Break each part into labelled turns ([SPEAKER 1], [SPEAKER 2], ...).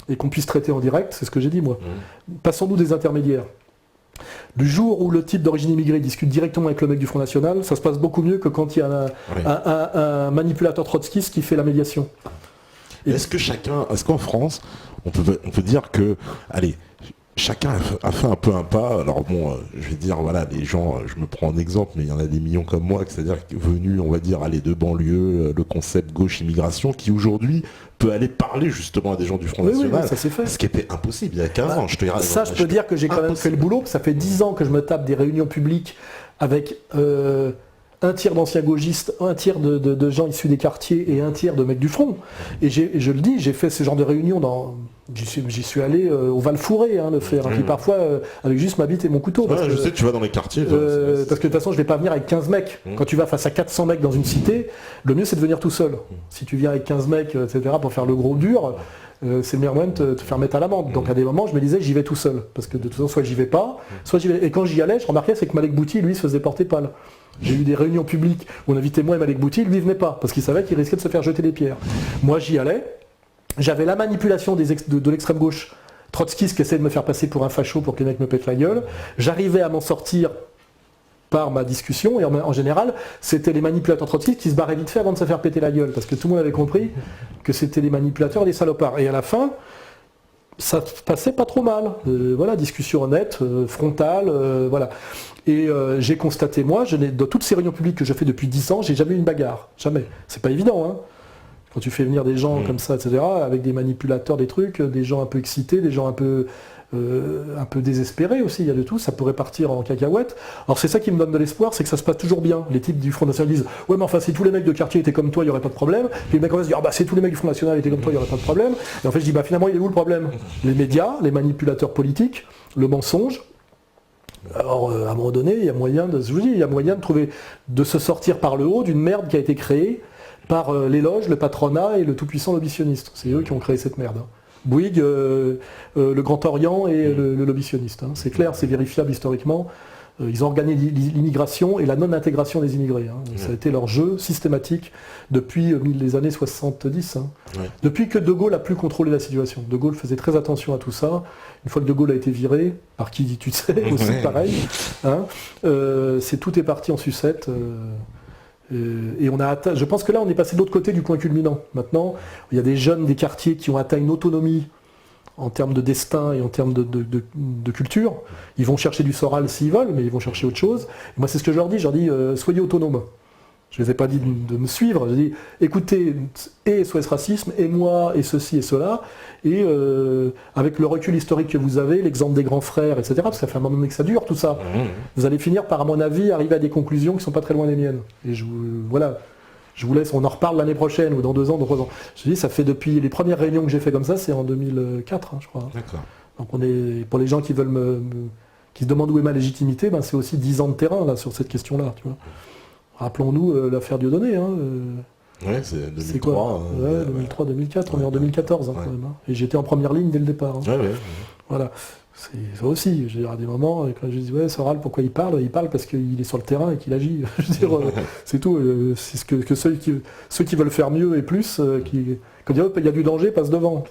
[SPEAKER 1] et qu'on puisse traiter en direct, c'est ce que j'ai dit moi. Passons-nous des intermédiaires. Du jour où le type d'origine immigrée discute directement avec le mec du Front National, ça se passe beaucoup mieux que quand il y a un manipulateur trotskiste qui fait la médiation.
[SPEAKER 2] Est-ce qu'en France, on peut dire que, allez, chacun a fait un peu un pas. Alors bon, je vais dire, voilà, les gens, je me prends en exemple, mais il y en a des millions comme moi, c'est-à-dire venus, on va dire, aller de banlieue, le concept gauche-immigration, qui aujourd'hui peut aller parler justement à des gens du Front National,
[SPEAKER 1] oui, ça s'est fait.
[SPEAKER 2] Ce qui était impossible il y a 15 ans. Je
[SPEAKER 1] peux dire que j'ai quand même fait le boulot, ça fait 10 ans que je me tape des réunions publiques avec un tiers d'anciens gauchistes, un tiers de gens issus des quartiers et un tiers de mecs du front. Et je le dis, j'ai fait ce genre de réunions j'y suis allé au Val-Fouré le faire, puis parfois avec juste ma bite et mon couteau.
[SPEAKER 2] Ouais, je sais, tu vas dans les quartiers.
[SPEAKER 1] Parce que de toute façon, je vais pas venir avec 15 mecs. Quand tu vas face à 400 mecs dans une cité, le mieux c'est de venir tout seul. Si tu viens avec 15 mecs, etc., pour faire le gros dur, c'est le meilleur moyen de te faire mettre à l'amende. Donc à des moments, je me disais, j'y vais tout seul. Parce que de toute façon, soit j'y vais pas, soit j'y vais. Et quand j'y allais, je remarquais, c'est que Malek Bouti, lui, se faisait porter pâle. J'ai eu des réunions publiques où on invitait moi et Malek Bouti, lui, il venait pas, parce qu'il savait qu'il risquait de se faire jeter des pierres. Moi, j'y allais. J'avais la manipulation de l'extrême gauche trotskiste qui essayait de me faire passer pour un facho pour que les mecs me pètent la gueule. J'arrivais à m'en sortir par ma discussion, et en général, c'était les manipulateurs trotskistes qui se barraient vite fait avant de se faire péter la gueule, parce que tout le monde avait compris que c'était des manipulateurs et des salopards. Et à la fin, ça passait pas trop mal. Voilà, discussion honnête, frontale, voilà. Et j'ai constaté, moi, dans toutes ces réunions publiques que je fais depuis 10 ans, j'ai jamais eu une bagarre. Jamais. C'est pas évident, hein. Quand tu fais venir des gens comme ça, etc., avec des manipulateurs, des trucs, des gens un peu excités, des gens un peu désespérés aussi, il y a de tout, ça pourrait partir en cacahuète. Alors c'est ça qui me donne de l'espoir, c'est que ça se passe toujours bien. Les types du Front National disent « Ouais, mais enfin, si tous les mecs de quartier étaient comme toi, il n'y aurait pas de problème. » Puis les mecs vont se dire « Ah bah, si tous les mecs du Front National étaient comme toi, il n'y aurait pas de problème. » Et en fait, je dis « Bah, finalement, il est où le problème ?» Les médias, les manipulateurs politiques, le mensonge. Alors, à un moment donné, il y a moyen de se sortir par le haut d'une merde qui a été créée par les loges, le patronat et le tout-puissant lobbysionniste. C'est eux qui ont créé cette merde. Bouygues, le Grand Orient et le lobbysionniste. C'est clair, c'est vérifiable historiquement. Ils ont organisé l'immigration et la non-intégration des immigrés. Ça a été leur jeu systématique depuis les années 70. Depuis que De Gaulle a plus contrôlé la situation. De Gaulle faisait très attention à tout ça. Une fois que De Gaulle a été viré, par qui tu sais, aussi pareil, tout est parti en sucette. Et je pense que là, on est passé de l'autre côté du point culminant. Maintenant, il y a des jeunes des quartiers qui ont atteint une autonomie en termes de destin et en termes de culture. Ils vont chercher du Soral s'ils veulent, mais ils vont chercher autre chose. Et moi, c'est ce que je leur dis. Je leur dis, soyez autonomes. Je ne les ai pas dit de me suivre. Je dis, écoutez, et SOS Racisme, et moi, et ceci et cela, et avec le recul historique que vous avez, l'exemple des grands frères, etc., parce que ça fait un moment donné que ça dure, tout ça, vous allez finir par, à mon avis, arriver à des conclusions qui ne sont pas très loin des miennes. Et je vous laisse, on en reparle l'année prochaine, ou dans 2 ans, dans 3 ans. Je dis, ça fait depuis les premières réunions que j'ai fait comme ça, c'est en 2004, je crois.
[SPEAKER 2] D'accord.
[SPEAKER 1] Donc pour les gens qui veulent qui se demandent où est ma légitimité, c'est aussi 10 ans de terrain, là, sur cette question-là, tu vois. Rappelons-nous l'affaire Dieudonné.
[SPEAKER 2] Ouais, c'est 2003.
[SPEAKER 1] C'est 2003-2004, on est en 2014 quand même. Et j'étais en première ligne dès le départ. Voilà. C'est ça aussi. Je veux dire, à des moments, quand je dis ouais, Soral, pourquoi il parle parce qu'il est sur le terrain et qu'il agit. Je veux dire, c'est tout. C'est ce que ceux qui veulent faire mieux et plus, quand il y a du danger, passe devant.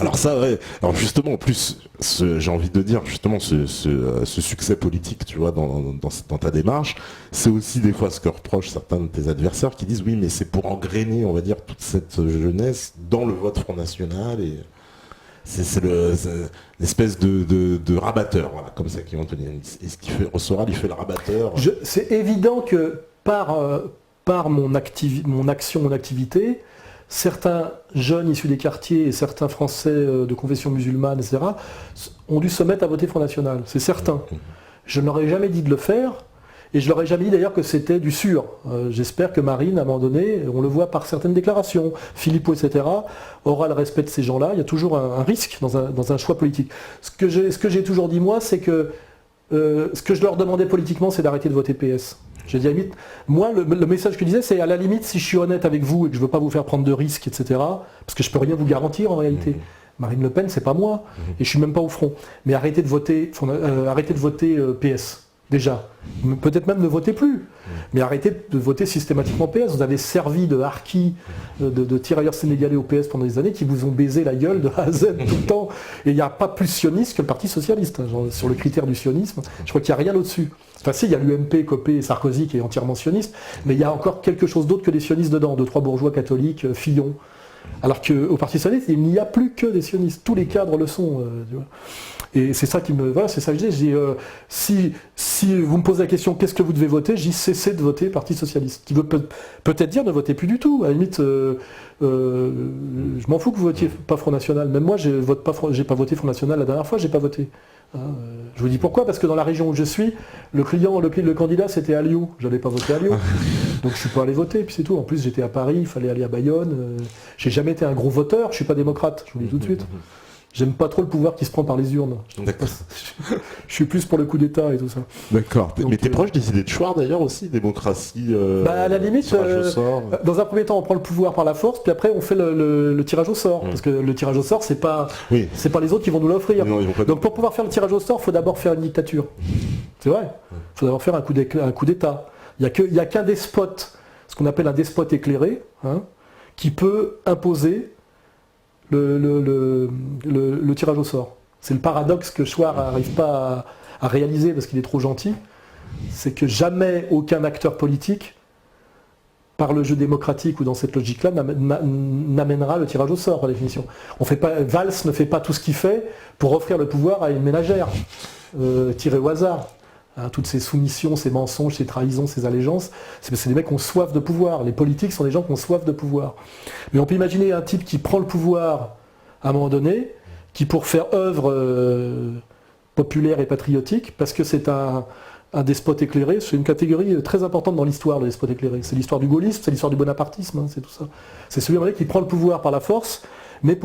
[SPEAKER 2] Alors ça, ouais. Alors justement, en plus, j'ai envie de dire, justement, ce succès politique, tu vois, dans ta démarche, c'est aussi des fois ce que reprochent certains de tes adversaires qui disent oui, mais c'est pour engrainer, on va dire, toute cette jeunesse dans le vote Front National et c'est l'espèce de rabatteur, voilà, comme ça qu'ils vont tenir. Et ce qui fait, Soral, il fait le rabatteur.
[SPEAKER 1] C'est évident que par mon action, mon activité, certains jeunes issus des quartiers et certains Français de confession musulmane, etc., ont dû se mettre à voter Front National. C'est certain. Je n'aurais jamais dit de le faire, et je leur ai jamais dit d'ailleurs que c'était du sûr. J'espère que Marine, à un moment donné, on le voit par certaines déclarations, Philippot, etc., aura le respect de ces gens-là. Il y a toujours un risque dans un choix politique. Ce que j'ai toujours dit, moi, c'est que ce que je leur demandais politiquement, c'est d'arrêter de voter PS. J'ai dit à la limite, moi, le message que je disais, c'est à la limite, si je suis honnête avec vous et que je ne veux pas vous faire prendre de risques, etc., parce que je ne peux rien vous garantir en réalité. Marine Le Pen, c'est pas moi, et je suis même pas au front. Mais arrêtez de voter PS. déjà. Peut-être même ne votez plus. Mais arrêtez de voter systématiquement PS. Vous avez servi de harkis, de tirailleurs sénégalais au PS pendant des années qui vous ont baisé la gueule de A à Z tout le temps. Et il n'y a pas plus sioniste que le Parti Socialiste. Genre, sur le critère du sionisme, je crois qu'il n'y a rien au-dessus. Enfin si, il y a l'UMP, Copé et Sarkozy qui est entièrement sioniste, mais il y a encore quelque chose d'autre que des sionistes dedans, 2-3 bourgeois catholiques, Fillon. Alors qu'au Parti Socialiste, il n'y a plus que des sionistes. Tous les cadres le sont. Tu vois. Et c'est ça qui me... Voilà, c'est ça que je dis. Si vous me posez la question, qu'est-ce que vous devez voter, j'ai cessé de voter Parti Socialiste. Qui veut peut-être dire ne votez plus du tout. À la limite, je m'en fous que vous votiez pas Front National. Même moi, j'ai pas voté Front National la dernière fois, j'ai pas voté. Je vous dis pourquoi, parce que dans la région où je suis, le candidat c'était Alliot. Je n'allais pas voter Alliot. Donc je suis pas allé voter, puis c'est tout. En plus j'étais à Paris, il fallait aller à Bayonne. J'ai jamais été un gros voteur, je suis pas démocrate, je vous le dis tout de suite. J'aime pas trop le pouvoir qui se prend par les urnes. Je suis plus pour le coup d'État et tout ça.
[SPEAKER 2] D'accord. Mais t'es proche des idées de Chouard d'ailleurs aussi, démocratie.
[SPEAKER 1] À la limite, dans un premier temps, on prend le pouvoir par la force, puis après on fait le tirage au sort. Parce que le tirage au sort, c'est pas les autres qui vont nous l'offrir. Donc pour pouvoir faire le tirage au sort, il faut d'abord faire une dictature. C'est vrai. Il faut d'abord faire un coup d'État. Il n'y a qu'un despote, ce qu'on appelle un despote éclairé, qui peut imposer le tirage au sort. C'est le paradoxe que Chouard n'arrive pas à réaliser parce qu'il est trop gentil, c'est que jamais aucun acteur politique, par le jeu démocratique ou dans cette logique-là, n'amènera le tirage au sort par définition. Valls ne fait pas tout ce qu'il fait pour offrir le pouvoir à une ménagère, tirée au hasard. Toutes ces soumissions, ces mensonges, ces trahisons, ces allégeances, c'est des mecs qui ont soif de pouvoir. Les politiques sont des gens qui ont soif de pouvoir. Mais on peut imaginer un type qui prend le pouvoir à un moment donné, qui pour faire œuvre populaire et patriotique, parce que c'est un despote éclairé, c'est une catégorie très importante dans l'histoire, le despote éclairé. C'est l'histoire du gaullisme, c'est l'histoire du bonapartisme, c'est tout ça. C'est celui qui prend le pouvoir par la force, mais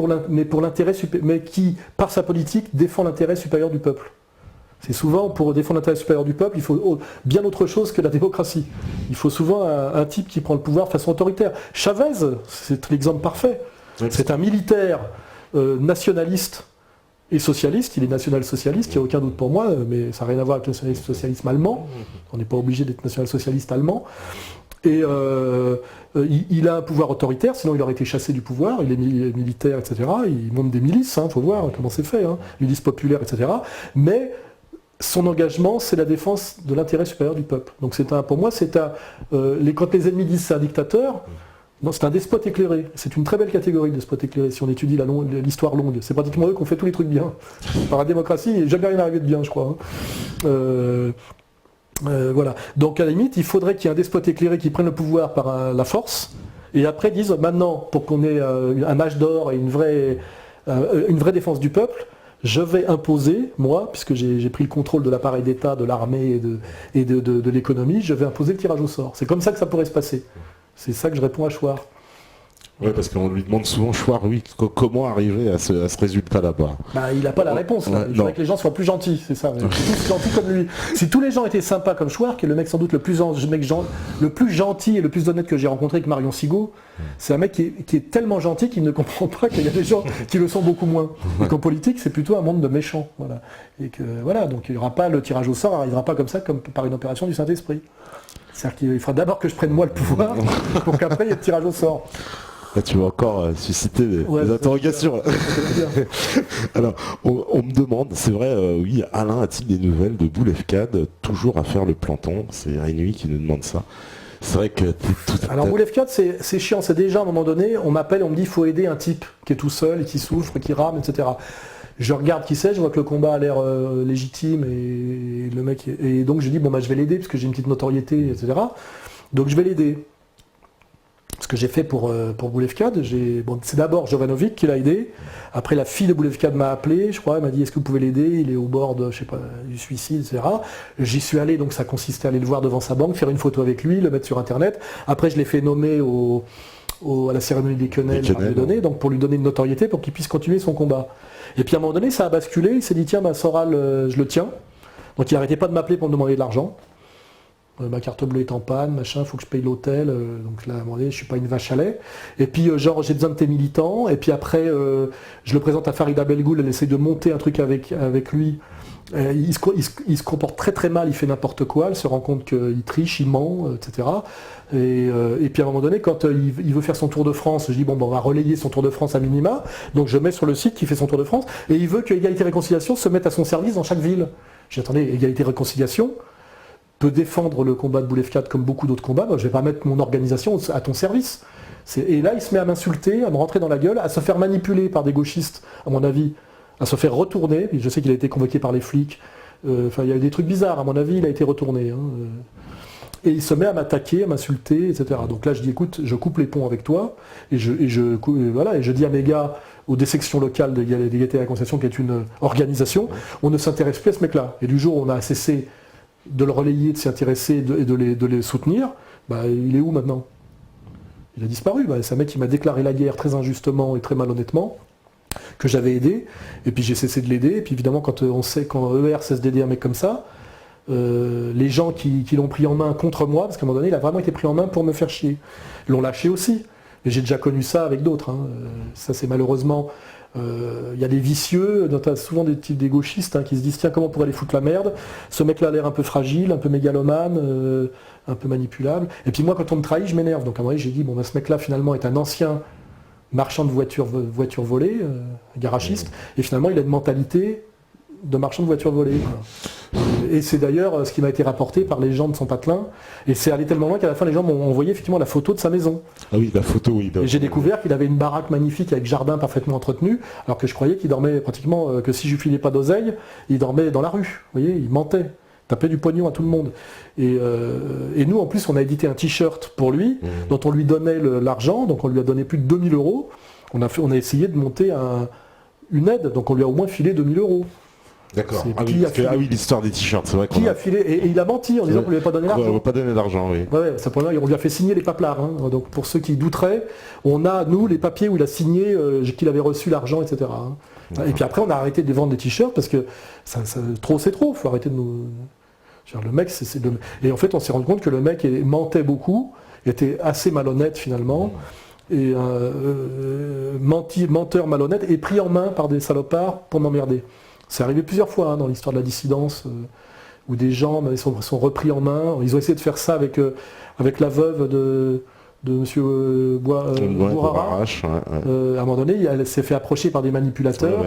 [SPEAKER 1] qui, par sa politique, défend l'intérêt supérieur du peuple. C'est souvent, pour défendre l'intérêt supérieur du peuple, il faut bien autre chose que la démocratie. Il faut souvent un type qui prend le pouvoir de façon autoritaire. Chavez, c'est l'exemple parfait. C'est un militaire nationaliste et socialiste. Il est national-socialiste, il n'y a aucun doute pour moi, mais ça n'a rien à voir avec le national-socialisme allemand. On n'est pas obligé d'être national-socialiste allemand. Et il a un pouvoir autoritaire, sinon il aurait été chassé du pouvoir, il est militaire, etc. Il monte des milices, faut voir comment c'est fait, milices populaires, etc. Mais son engagement, c'est la défense de l'intérêt supérieur du peuple. Donc pour moi, quand les ennemis disent c'est un dictateur, non, c'est un despote éclairé. C'est une très belle catégorie de despote éclairé, si on étudie l'histoire longue. C'est pratiquement eux qui ont fait tous les trucs bien. Par la démocratie, il n'est jamais rien arrivé de bien, je crois. Voilà. Donc à la limite, il faudrait qu'il y ait un despote éclairé qui prenne le pouvoir par la force, et après disent maintenant, pour qu'on ait un âge d'or et une vraie défense du peuple, je vais imposer, moi, puisque j'ai pris le contrôle de l'appareil d'État, de l'armée et de l'économie, je vais imposer le tirage au sort. C'est comme ça que ça pourrait se passer. C'est ça que je réponds à Chouard.
[SPEAKER 2] Oui, parce qu'on lui demande souvent, Chouard, comment arriver à ce résultat là-bas.
[SPEAKER 1] Il n'a pas la réponse. Il faudrait que les gens soient plus gentils, c'est ça. Tous gentils comme lui. Si tous les gens étaient sympas comme Chouard, qui est le mec sans doute le plus gentil et le plus honnête que j'ai rencontré avec Marion Sigaud, c'est un mec qui est tellement gentil qu'il ne comprend pas qu'il y a des gens qui le sont beaucoup moins. Et qu'en politique, c'est plutôt un monde de méchants. Voilà. Et que voilà, donc il n'y aura pas le tirage au sort, n'arrivera pas comme ça, comme par une opération du Saint-Esprit. C'est-à-dire qu'il faudra d'abord que je prenne moi le pouvoir pour qu'après il y ait le tirage au sort.
[SPEAKER 2] Là, tu vas encore susciter des interrogations. Alors, on me demande, c'est vrai, oui, Alain a-t-il des nouvelles de Boulefcade, toujours à faire le planton? C'est Rénuit qui nous demande ça. C'est vrai que
[SPEAKER 1] Alors Boulefcade, c'est chiant, c'est déjà à un moment donné, on m'appelle, on me dit il faut aider un type qui est tout seul et qui souffre, qui rame, etc. Je regarde qui c'est, je vois que le combat a l'air légitime et le mec et donc je dis je vais l'aider parce que j'ai une petite notoriété, etc. Donc je vais l'aider. Ce que j'ai fait pour Boulefcade, c'est d'abord Jovanovic qui l'a aidé. Après, la fille de Boulefcade m'a appelé, je crois, elle m'a dit est-ce que vous pouvez l'aider? Il est au bord du suicide, etc. J'y suis allé, donc ça consistait à aller le voir devant sa banque, faire une photo avec lui, le mettre sur Internet. Après, je l'ai fait nommer à la cérémonie des quenelles, donc pour lui donner une notoriété, pour qu'il puisse continuer son combat. Et puis à un moment donné, ça a basculé, il s'est dit tiens, Soral, je le tiens. Donc il n'arrêtait pas de m'appeler pour me demander de l'argent. Ma carte bleue est en panne, machin, faut que je paye l'hôtel, donc là, à un moment donné, je suis pas une vache à lait. Et puis, j'ai besoin de tes militants, et puis après, je le présente à Farida Belgoul, elle essaie de monter un truc avec lui, Il se comporte très très mal, il fait n'importe quoi, il se rend compte qu'il triche, il ment, etc. Et puis à un moment donné, quand il veut faire son Tour de France, je dis bon, on va relayer son Tour de France à minima, donc je mets sur le site qu'il fait son Tour de France, et il veut que Égalité Réconciliation se mette à son service dans chaque ville. J'ai dit attendez, Égalité Réconciliation peut défendre le combat de Boulevcade comme beaucoup d'autres combats, moi, je ne vais pas mettre mon organisation à ton service. Et là, il se met à m'insulter, à me rentrer dans la gueule, à se faire manipuler par des gauchistes, à mon avis, à se faire retourner. Je sais qu'il a été convoqué par les flics. Il y a eu des trucs bizarres, à mon avis, il a été retourné. Et il se met à m'attaquer, à m'insulter, etc. Donc là, je dis, écoute, je coupe les ponts avec toi, et je dis à mes gars, aux dessections locales d'Égalité et Réconciliation, qui est une organisation, on ne s'intéresse plus à ce mec-là. Et du jour où on a cessé de le relayer, de s'y intéresser et de les soutenir, il est où maintenant ? Il a disparu. C'est un mec qui m'a déclaré la guerre très injustement et très malhonnêtement, que j'avais aidé, et puis j'ai cessé de l'aider. Et puis évidemment, quand ER cesse d'aider un mec comme ça, les gens qui l'ont pris en main contre moi, parce qu'à un moment donné, il a vraiment été pris en main pour me faire chier, l'ont lâché aussi. Et j'ai déjà connu ça avec d'autres. Ça, c'est malheureusement... Il y a des vicieux, souvent des gauchistes qui se disent tiens, comment on pourrait aller foutre la merde, ce mec là a l'air un peu fragile, un peu mégalomane, un peu manipulable, et puis moi quand on me trahit je m'énerve, donc à un moment j'ai dit bon ce mec là finalement est un ancien marchand de voitures volées, garagiste, et finalement il a une mentalité de marchand de voitures volées. Et c'est d'ailleurs ce qui m'a été rapporté par les gens de son patelin, et c'est allé tellement loin qu'à la fin les gens m'ont envoyé effectivement la photo de sa maison.
[SPEAKER 2] Ah oui, la photo, oui.
[SPEAKER 1] Et j'ai découvert qu'il avait une baraque magnifique avec jardin parfaitement entretenu, alors que je croyais qu'il dormait pratiquement, que si je lui filais pas d'oseille, il dormait dans la rue. Vous voyez, il mentait, tapait du pognon à tout le monde. Et nous en plus on a édité un t-shirt pour lui, dont on lui donnait l'argent, donc on lui a donné plus de 2000 €. On a essayé de monter une aide, donc on lui a au moins filé 2000 €.
[SPEAKER 2] D'accord. Ah oui, l'histoire des t-shirts, c'est vrai.
[SPEAKER 1] Qui a filé et il a menti en disant qu'on ne lui avait pas donné l'argent.
[SPEAKER 2] On ne pas donné d'argent, oui.
[SPEAKER 1] Ouais, on lui a fait signer les paplards. Donc pour ceux qui douteraient, on a, nous, les papiers où il a signé qu'il avait reçu l'argent, etc. Et puis après, on a arrêté de vendre des t-shirts parce que trop c'est trop, il faut arrêter de nous... Le mec, Et en fait, on s'est rendu compte que le mec mentait beaucoup, était assez malhonnête finalement, et menteur malhonnête, et pris en main par des salopards pour m'emmerder. C'est arrivé plusieurs fois dans l'histoire de la dissidence, où des gens sont repris en main. Ils ont essayé de faire ça avec la veuve de M. Bourarache. À un moment donné, elle s'est fait approcher par des manipulateurs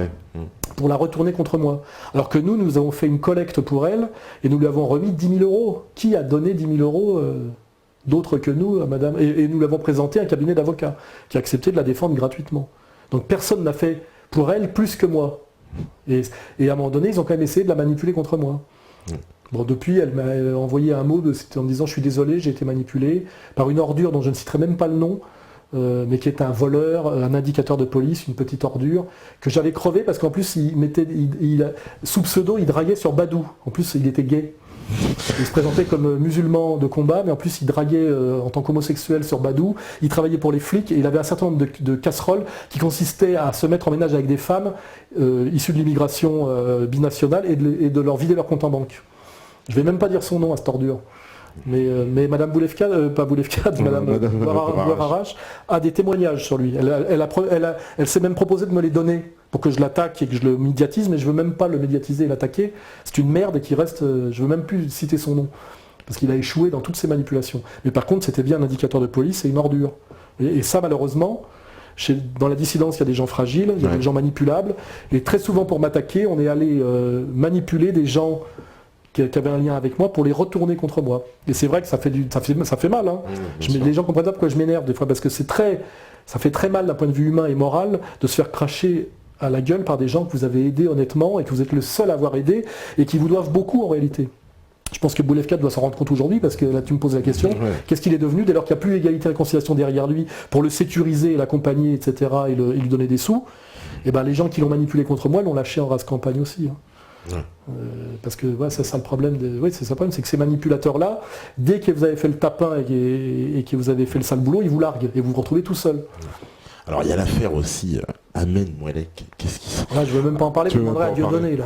[SPEAKER 1] pour la retourner contre moi. Alors que nous avons fait une collecte pour elle, et nous lui avons remis 10 000 €. Qui a donné 10 000 € d'autres que nous, à madame, et nous l'avons présenté à un cabinet d'avocats, qui a accepté de la défendre gratuitement. Donc personne n'a fait pour elle plus que moi. Et à un moment donné, ils ont quand même essayé de la manipuler contre moi. Bon, depuis, elle m'a envoyé un mot en me disant « Je suis désolé, j'ai été manipulé par une ordure dont je ne citerai même pas le nom, mais qui est un voleur, un indicateur de police, une petite ordure, que j'avais crevé parce qu'en plus, sous pseudo, il draguait sur Badou. En plus, il était gay. Il se présentait comme musulman de combat, mais en plus il draguait en tant qu'homosexuel sur Badou. Il travaillait pour les flics et il avait un certain nombre de casseroles qui consistaient à se mettre en ménage avec des femmes issues de l'immigration binationale et de leur vider leur compte en banque. Je vais même pas dire son nom à cette ordure. Mais Madame Boulevcade, pas Boulevcade, Madame Bourarache a des témoignages sur lui. Elle s'est même proposé de me les donner pour que je l'attaque et que je le médiatise, mais je veux même pas le médiatiser et l'attaquer. C'est une merde et qui reste. Je veux même plus citer son nom parce qu'il a échoué dans toutes ses manipulations. Mais par contre, c'était bien un indicateur de police et une ordure. Et ça, malheureusement, dans la dissidence, il y a des gens fragiles, il y a des gens manipulables, et très souvent pour m'attaquer, on est allé manipuler des gens qui avaient un lien avec moi pour les retourner contre moi. Et c'est vrai que ça fait mal. Les gens comprennent pas pourquoi je m'énerve des fois, parce que ça fait très mal d'un point de vue humain et moral de se faire cracher à la gueule par des gens que vous avez aidés honnêtement et que vous êtes le seul à avoir aidé et qui vous doivent beaucoup en réalité. Je pense que Boulevcade doit s'en rendre compte aujourd'hui, parce que là tu me poses la question, qu'est-ce qu'il est devenu dès lors qu'il n'y a plus Égalité et Réconciliation derrière lui pour le sécuriser, l'accompagner, etc. et lui donner des sous, et ben les gens qui l'ont manipulé contre moi l'ont lâché en race campagne aussi. Parce que c'est ça le problème, c'est que ces manipulateurs-là, dès que vous avez fait le tapin et que vous avez fait le sale boulot, ils vous larguent et vous vous retrouvez tout seul.
[SPEAKER 2] Alors il y a l'affaire aussi Amen Mouelek. Qu'est-ce qui se...
[SPEAKER 1] Là, je ne veux même pas en parler, je demanderai à Dieudonné.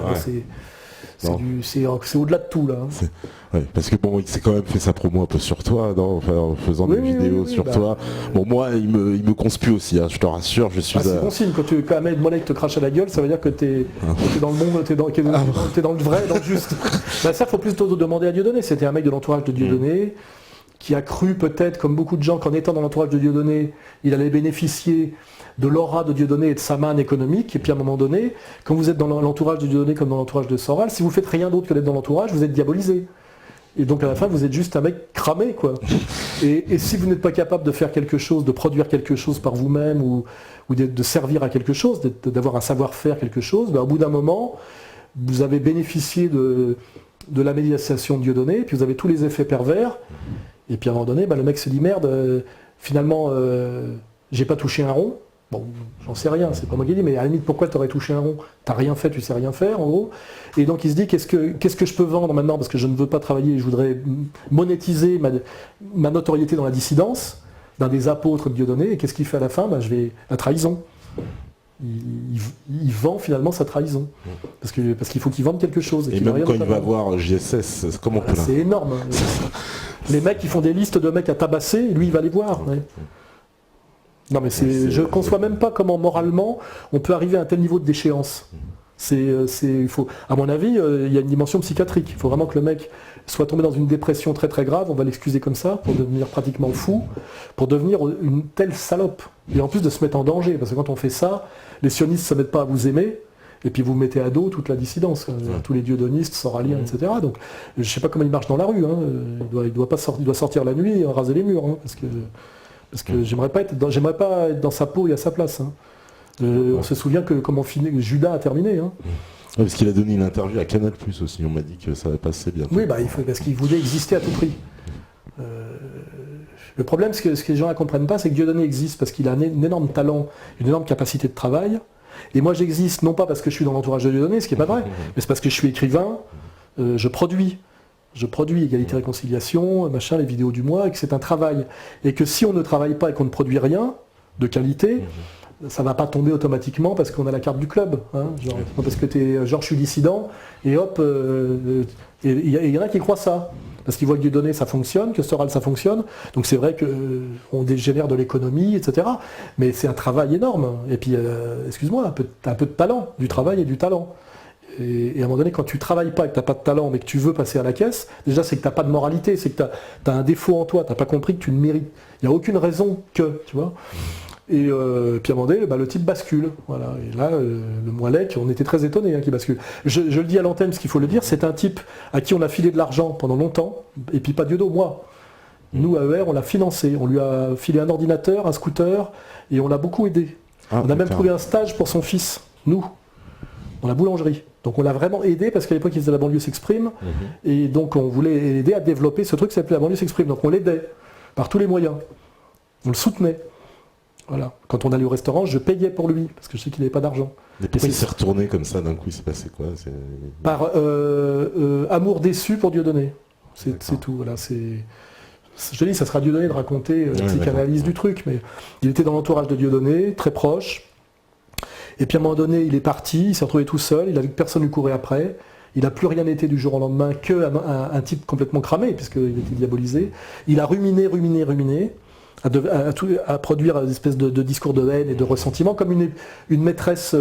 [SPEAKER 1] C'est au-delà de tout, là. Hein.
[SPEAKER 2] Ouais, parce que bon, il s'est quand même fait sa promo un peu sur toi, non, enfin, en faisant des vidéos sur toi. Bon, moi, il me conspue aussi, hein, je te rassure, je suis...
[SPEAKER 1] c'est bon signe, quand Ahmed Mollek te crache à la gueule, ça veut dire que t'es dans le monde, t'es dans le vrai, dans le juste. Ça, faut plus te demander à Dieudonné. C'était un mec de l'entourage de Dieudonné, qui a cru peut-être, comme beaucoup de gens, qu'en étant dans l'entourage de Dieudonné, il allait bénéficier de l'aura de Dieudonné et de sa manne économique. Et puis à un moment donné, quand vous êtes dans l'entourage de Dieudonné comme dans l'entourage de Soral, si vous faites rien d'autre que d'être dans l'entourage, vous êtes diabolisé. Et donc à la fin, vous êtes juste un mec cramé, quoi. Et si vous n'êtes pas capable de faire quelque chose, de produire quelque chose par vous-même, ou de servir à quelque chose, d'avoir un savoir-faire quelque chose, au bout d'un moment, vous avez bénéficié de la médiation de Dieudonné, puis vous avez tous les effets pervers. Et puis à un moment donné, le mec se dit merde, finalement, j'ai pas touché un rond. Bon, j'en sais rien, c'est pas moi qui dis, mais à la limite, pourquoi t'aurais touché un rond? T'as rien fait, tu sais rien faire, en gros. Et donc il se dit, qu'est-ce que je peux vendre maintenant, parce que je ne veux pas travailler, je voudrais monétiser ma notoriété dans la dissidence, d'un des apôtres de Dieudonné, et qu'est-ce qu'il fait à la fin? La trahison. Il vend finalement sa trahison. Parce qu'il faut qu'il vende quelque chose.
[SPEAKER 2] Et même quand il va voir JSS, comment on peut
[SPEAKER 1] c'est énorme. Les mecs qui font des listes de mecs à tabasser, lui il va les voir. Ouais. Non mais je ne conçois même pas comment moralement on peut arriver à un tel niveau de déchéance. À mon avis, il y a une dimension psychiatrique. Il faut vraiment que le mec soit tombé dans une dépression très très grave, on va l'excuser comme ça, pour devenir pratiquement fou, pour devenir une telle salope. Et en plus de se mettre en danger, parce que quand on fait ça, les sionistes ne se mettent pas à vous aimer, et puis vous mettez à dos toute la dissidence, tous les dieudonistes, soraliens, etc. Donc je ne sais pas comment il marche dans la rue, hein. Il doit sortir la nuit et raser les murs, hein, parce que j'aimerais pas être dans sa peau et à sa place. Hein. On se souvient comment Judas a terminé. Hein.
[SPEAKER 2] Ouais, parce qu'il a donné une interview à Canal+ aussi, on m'a dit que ça va passer bientôt.
[SPEAKER 1] Oui, parce qu'il voulait exister à tout prix. Le problème, ce que les gens ne comprennent pas, c'est que Dieudonné existe parce qu'il a un énorme talent, une énorme capacité de travail. Et moi j'existe non pas parce que je suis dans l'entourage de Dieudonné, ce qui n'est pas vrai, mais c'est parce que je suis écrivain, je produis égalité, réconciliation, machin, les vidéos du mois, et que c'est un travail. Et que si on ne travaille pas et qu'on ne produit rien de qualité, ça ne va pas tomber automatiquement parce qu'on a la carte du club. Hein, parce que je suis dissident, et hop, il y en a qui croient ça. Parce qu'ils voient que Dieudonné ça fonctionne, que Soral ça fonctionne, donc c'est vrai qu'on dégénère de l'économie, etc. Mais c'est un travail énorme. Et puis, excuse-moi, un peu de talent, du travail et du talent. Et à un moment donné, quand tu travailles pas et que tu n'as pas de talent, mais que tu veux passer à la caisse, déjà c'est que tu n'as pas de moralité, c'est que tu as un défaut en toi, tu n'as pas compris que tu ne mérites. Il n'y a aucune raison que, tu vois. Et puis à un moment donné, le type bascule. Voilà. Et là, le Mollek, on était très étonnés qu'il bascule. Je le dis à l'antenne, parce qu'il faut le dire, c'est un type à qui on a filé de l'argent pendant longtemps, et puis pas Dieudo, moi. Nous, à ER, on l'a financé. On lui a filé un ordinateur, un scooter, et on l'a beaucoup aidé. On a même trouvé un stage pour son fils, nous, dans la boulangerie. Donc on l'a vraiment aidé, parce qu'à l'époque, il faisait La banlieue s'exprime, et donc on voulait l'aider à développer ce truc qui s'appelait La banlieue s'exprime. Donc on l'aidait, par tous les moyens. On le soutenait. Voilà. Quand on allait au restaurant, je payais pour lui, parce que je sais qu'il n'avait pas d'argent.
[SPEAKER 2] Et puis il s'est retourné comme ça, d'un coup, il s'est passé quoi?
[SPEAKER 1] Par amour déçu pour Dieudonné. C'est tout. Voilà, je dis, ça sera Dieudonné de raconter la psychanalyse du truc, mais il était dans l'entourage de Dieudonné, très proche. Et puis à un moment donné, il est parti, il s'est retrouvé tout seul, il a vu que personne ne lui courait après. Il n'a plus rien été du jour au lendemain qu'un type complètement cramé, puisqu'il était diabolisé. Il a ruminé, à produire une espèce de discours de haine et de ressentiment, comme une maîtresse,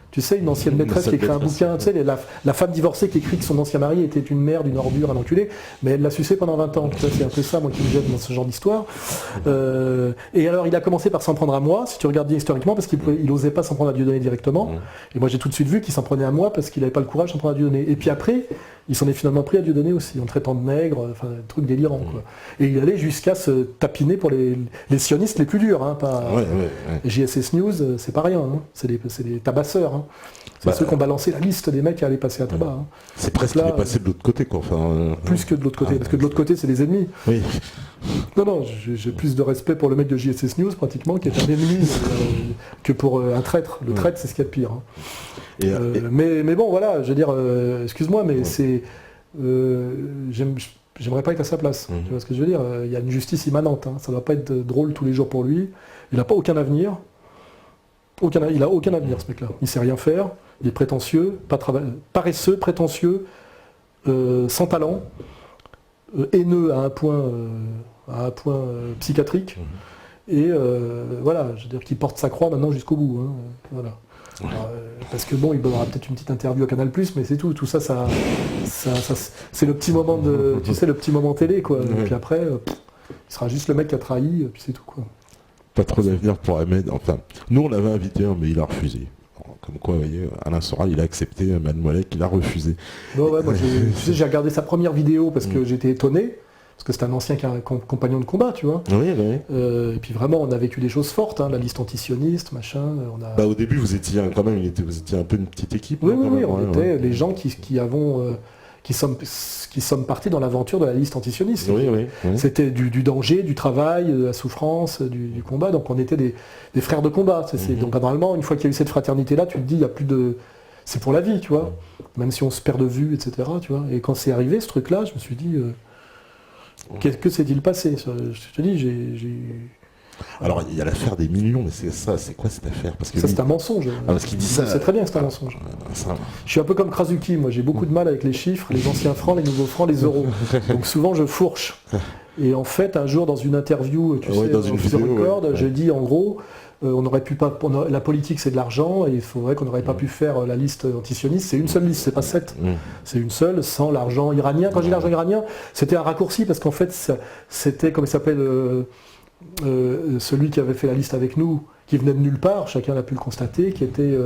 [SPEAKER 1] tu sais, une ancienne maîtresse qui écrit un bouquin, tu sais, la femme divorcée qui écrit que son ancien mari était une merde, une ordure, un enculé, mais elle l'a sucé pendant 20 ans. C'est un peu ça, moi, qui me gêne dans ce genre d'histoire. Et alors, il a commencé par s'en prendre à moi, si tu regardes bien historiquement, parce qu'il n'osait pas s'en prendre à Dieudonné directement. Et moi, j'ai tout de suite vu qu'il s'en prenait à moi parce qu'il n'avait pas le courage de s'en prendre à Dieudonné. Et puis après, il s'en est finalement pris à Dieudonné aussi, en traitant de nègre, enfin, un truc délirant, quoi. Et il allait jusqu'à se tapiner pour les sionistes les plus durs, hein, pas... JSS News, c'est pas rien, hein. C'est des tabasseurs, hein. C'est ceux qui ont balancé la liste des mecs qui allaient passer à tabac. Hein.
[SPEAKER 2] C'est presque qu'il est passé de l'autre côté, quoi. Enfin,
[SPEAKER 1] plus que de l'autre côté, parce que de l'autre côté, c'est les ennemis.
[SPEAKER 2] Oui.
[SPEAKER 1] Non, j'ai plus de respect pour le mec de JSS News, pratiquement, qui est un ennemi, que pour un traître. Le traître, c'est ce qu'il y a de pire. Hein. Mais bon, voilà, je veux dire, excuse-moi, mais c'est... j'aimerais pas être à sa place. Tu vois ce que je veux dire? Il y a une justice immanente. Hein. Ça ne va pas être drôle tous les jours pour lui. Il n'a pas aucun avenir. Il n'a aucun avenir, ce mec-là. Il ne sait rien faire, il est prétentieux, paresseux, prétentieux, sans talent, haineux à un point psychiatrique. Et voilà, je veux dire qu'il porte sa croix maintenant jusqu'au bout. Hein, voilà. Alors, parce que bon, il aura peut-être une petite interview à Canal+, mais c'est tout. Tout ça, c'est le petit moment de, tu sais, le petit moment télé, quoi. Et puis après, il sera juste le mec qui a trahi, puis c'est tout, quoi.
[SPEAKER 2] Pas trop d'avenir pour Ahmed. Enfin, nous on l'avait invité, mais il a refusé. Alors, comme quoi, vous voyez, Alain Soral, il a accepté, Ahmed Moallec, il a refusé.
[SPEAKER 1] Non, ouais, moi, j'ai regardé sa première vidéo parce que j'étais étonné. Parce que c'est un ancien compagnon de combat, tu vois.
[SPEAKER 2] Oui.
[SPEAKER 1] Et puis vraiment, on a vécu des choses fortes, hein, la liste antisioniste, machin.
[SPEAKER 2] Au début, vous étiez un peu une petite équipe.
[SPEAKER 1] Oui, on était les gens qui sommes partis dans l'aventure de la liste antisioniste.
[SPEAKER 2] Oui.
[SPEAKER 1] C'était du danger, du travail, de la souffrance, du combat. Donc on était des frères de combat. Donc normalement, une fois qu'il y a eu cette fraternité-là, tu te dis, il y a plus de... C'est pour la vie, tu vois. Même si on se perd de vue, etc. Tu vois. Et quand c'est arrivé, ce truc-là, je me suis dit... que s'est-il passé? Je te dis, j'ai...
[SPEAKER 2] Alors, il y a l'affaire des millions, mais c'est quoi cette affaire? Parce que
[SPEAKER 1] ça, c'est un mensonge.
[SPEAKER 2] Parce qu'il dit ça...
[SPEAKER 1] C'est très bien que c'est un mensonge. Je suis un peu comme Krasuki, moi, j'ai beaucoup de mal avec les chiffres, les anciens francs, les nouveaux francs, les euros. Donc souvent, je fourche. Et en fait, un jour, dans une interview,
[SPEAKER 2] dans une vidéo,
[SPEAKER 1] je dis, en gros, la politique, c'est de l'argent, et il faudrait qu'on n'aurait pas pu faire la liste antisioniste. C'est une seule liste, c'est pas 7. C'est une seule, sans l'argent iranien. Quand je dis l'argent iranien, c'était un raccourci, parce qu'en fait, c'était, comme il s'appelle, celui qui avait fait la liste avec nous, qui venait de nulle part, chacun a pu le constater, qui était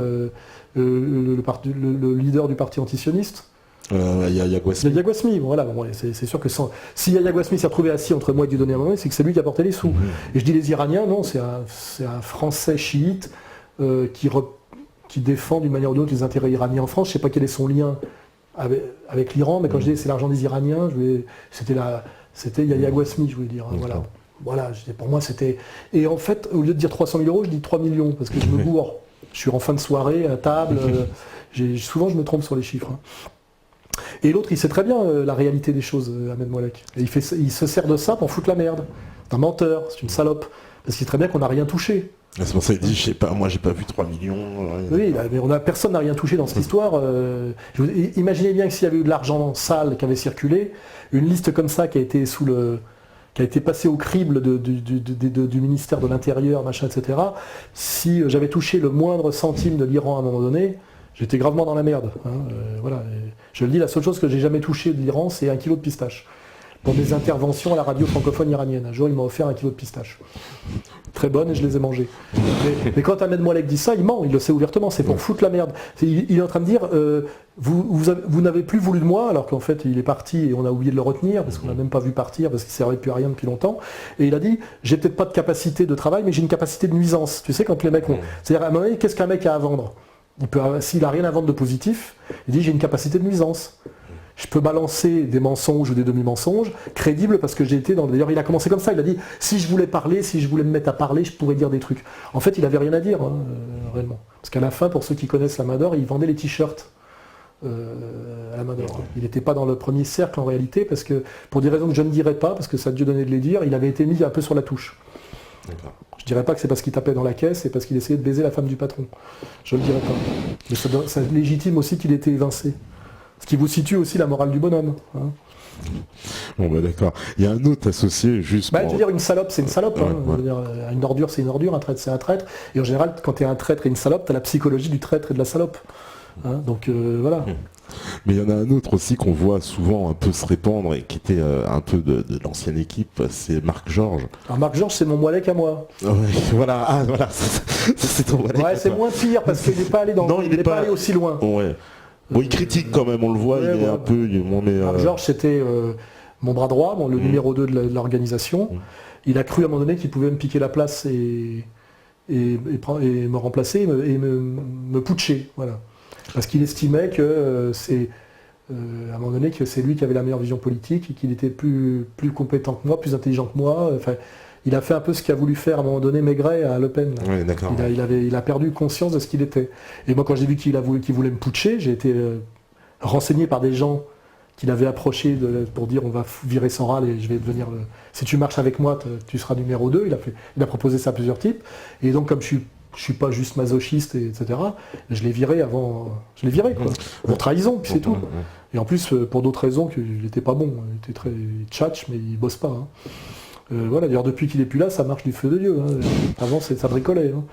[SPEAKER 1] le leader du parti antisioniste.
[SPEAKER 2] Yahya Gouasmi.
[SPEAKER 1] Yahya Gouasmi, voilà. Bon, c'est sûr que si Yahya Gouasmi s'est retrouvé assis entre moi et Dieudonné à un moment, c'est que c'est lui qui a porté les sous. Et je dis les Iraniens, non, c'est un Français chiite qui défend d'une manière ou d'une autre les intérêts iraniens en France. Je ne sais pas quel est son lien avec l'Iran, mais quand je dis c'est l'argent des Iraniens, c'était Yahya Gouasmi, je voulais dire. Hein, voilà, pour moi c'était... Et en fait, au lieu de dire 300 000 euros, je dis 3 millions, parce que je me gourre. Je suis en fin de soirée, à table, souvent je me trompe sur les chiffres. Hein. Et l'autre, il sait très bien la réalité des choses, Ahmed Moallec. Et il se sert de ça pour foutre la merde. C'est un menteur, c'est une salope. Parce qu'il sait très bien qu'on n'a rien touché.
[SPEAKER 2] C'est pour ça qu'il dit, je sais pas, moi j'ai pas vu 3 millions.
[SPEAKER 1] Oui, mais personne n'a rien touché dans cette histoire. Imaginez bien que s'il y avait eu de l'argent sale qui avait circulé, une liste comme ça qui a été qui a été passée au crible du ministère de l'Intérieur, machin, etc. Si j'avais touché le moindre centime de l'Iran à un moment donné, j'étais gravement dans la merde. Hein, voilà. Et je le dis, la seule chose que j'ai jamais touché de l'Iran, c'est 1 kilo de pistache. Pour mes interventions à la radio francophone iranienne. Un jour, il m'a offert 1 kilo de pistache. Très bonne, et je les ai mangées. Mais quand Ahmed Moallec dit ça, il ment, il le sait ouvertement, c'est pour foutre la merde. Il est en train de dire, vous n'avez plus voulu de moi, alors qu'en fait, il est parti et on a oublié de le retenir, parce qu'on n'a même pas vu partir, parce qu'il ne servait plus à rien depuis longtemps. Et il a dit, j'ai peut-être pas de capacité de travail, mais j'ai une capacité de nuisance. Tu sais, quand les mecs ont... C'est-à-dire, à un moment donné, qu'est-ce qu'un mec a à vendre? S'il n'a rien à vendre de positif, il dit, j'ai une capacité de nuisance. Je peux balancer des mensonges ou des demi-mensonges crédibles parce que j'ai été dans... D'ailleurs, il a commencé comme ça, il a dit « Si je voulais parler, si je voulais me mettre à parler, je pourrais dire des trucs. » En fait, il n'avait rien à dire, hein, réellement. Parce qu'à la fin, pour ceux qui connaissent la Main d'Or, il vendait les t-shirts à la Main d'Or. Il n'était pas dans le premier cercle en réalité, parce que, pour des raisons que je ne dirais pas, parce que ça a Dieu donné de les dire, il avait été mis un peu sur la touche. Je dirais pas que c'est parce qu'il tapait dans la caisse, c'est parce qu'il essayait de baiser la femme du patron. Je ne le dirais pas. Mais ça légitime aussi qu'il était évincé. Ce qui vous situe aussi la morale du bonhomme. Hein.
[SPEAKER 2] Bon bah d'accord. Il y a un autre associé juste.
[SPEAKER 1] Je veux dire, une salope, c'est une salope. Ouais, hein. Je veux dire, une ordure, c'est une ordure, un traître, c'est un traître. Et en général, quand tu es un traître et une salope, tu as la psychologie du traître et de la salope. Hein. Donc voilà.
[SPEAKER 2] Mais il y en a un autre aussi qu'on voit souvent un peu se répandre et qui était un peu de l'ancienne équipe, c'est Marc Georges. Alors
[SPEAKER 1] Marc Georges, c'est mon Moallec à moi.
[SPEAKER 2] Ouais, voilà, c'est ton Moallec.
[SPEAKER 1] Ouais, c'est moins pire parce qu'il n'est pas allé pas allé aussi loin.
[SPEAKER 2] Ouais. Bon, il critique quand même, on le voit, il est un peu...
[SPEAKER 1] Marc Georges, c'était mon bras droit, le numéro 2 de l'organisation. Il a cru à un moment donné qu'il pouvait me piquer la place et me remplacer et me putcher. Voilà. Parce qu'il estimait que à un moment donné, que c'est lui qui avait la meilleure vision politique et qu'il était plus compétent que moi, plus intelligent que moi. Enfin, il a fait un peu ce qu'a voulu faire à un moment donné Maigret à Le Pen.
[SPEAKER 2] Oui, d'accord.
[SPEAKER 1] Il a perdu conscience de ce qu'il était. Et moi, quand j'ai vu qu'il voulait me putcher, j'ai été renseigné par des gens qu'il avait approchés pour dire on va virer Soral et je vais devenir si tu marches avec moi, tu seras numéro 2. Il a proposé ça à plusieurs types. Et donc, comme je je suis pas juste masochiste, etc. Je l'ai viré avant, quoi. Pour trahison, puis c'est tout. Et en plus, pour d'autres raisons, qu'il n'était pas bon. Il était très tchatch, mais il bosse pas. Hein. Voilà, d'ailleurs, depuis qu'il est plus là, ça marche du feu de Dieu. Hein. Avant, ça bricolait. Hein.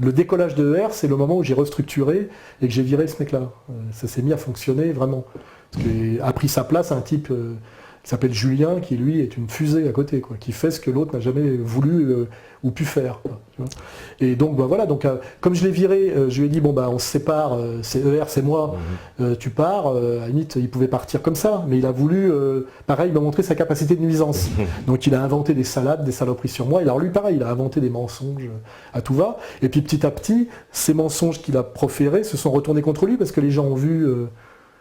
[SPEAKER 1] Le décollage de ER, c'est le moment où j'ai restructuré et que j'ai viré ce mec-là. Ça s'est mis à fonctionner vraiment. Parce qu'il a pris sa place un type qui s'appelle Julien, qui lui est une fusée à côté, quoi, qui fait ce que l'autre n'a jamais voulu ou pu faire. Quoi, tu vois. Et donc, voilà, donc, comme je l'ai viré, je lui ai dit, bon, on se sépare, c'est ER, c'est moi, tu pars. À la limite, il pouvait partir comme ça, mais il a voulu, pareil, il m'a montré sa capacité de nuisance. Donc, il a inventé des salades, des saloperies sur moi. Et alors, lui, pareil, il a inventé des mensonges à tout va. Et puis, petit à petit, ces mensonges qu'il a proférés se sont retournés contre lui parce que les gens ont vu